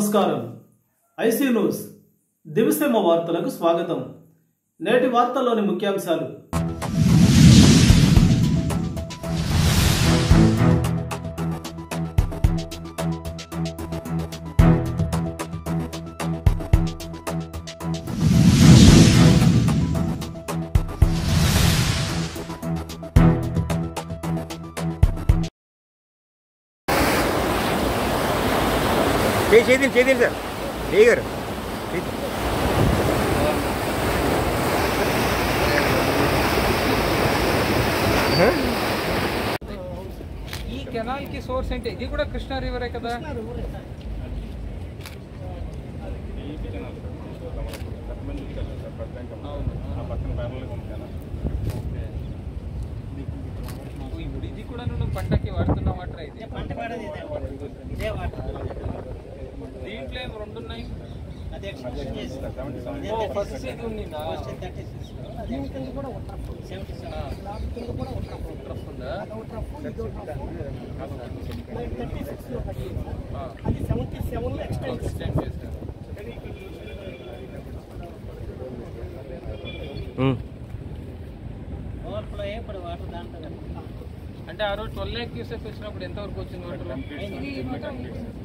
నమస్కారం. IC news Diviseema వార్తలకు స్వాగతం. నేటి వార్తల్లోని ముఖ్యాంశాలు. చేయండి సార్ ఏ గారు ఈ కెనాల్ కి సోర్స్ అంటే ఇది కూడా కృష్ణా రివరే కదా. ఇప్పుడు ఇది కూడా నువ్వు పంటకి వాడుతున్న వాటర్ అయితే దీంట్లో ఏం రెండు ఉన్నాయి. ఫస్ట్ ఇది ఉందా అంటే ఆ రోడ్ 12 క్యూసెక్ వచ్చినప్పుడు ఎంతవరకు వచ్చింది వాటర్?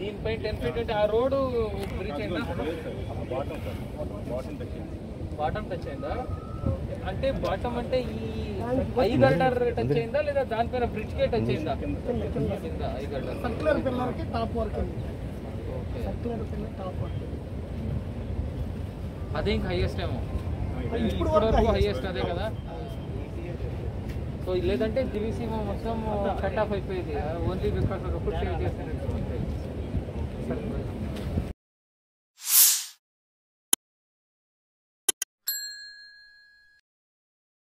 దీనిపై 10 ఫీట్ అంటే ఆ రోడ్డు రీచ్ అయిందా? బాటమ్ టచ్ అయిందా? అంటే బాటమ్ అంటే ఈ ఐ గర్డర్ టచ్ అయిందా లేదా దానిపైన బ్రిడ్జ్ కే టచ్ అయిందా? ఐ గర్డర్ అదే ఇంకా హైయెస్ట్ ఏమో ఇప్పటి వరకు హైయెస్ట్ అదే కదా. సో లేదంటే దివిసీమ మొత్తం కట్ ఆఫ్ అయిపోయింది ఓన్లీ బికాస్ ఒక ఫుడ్ సేవ్ చేస్తున్నట్టు.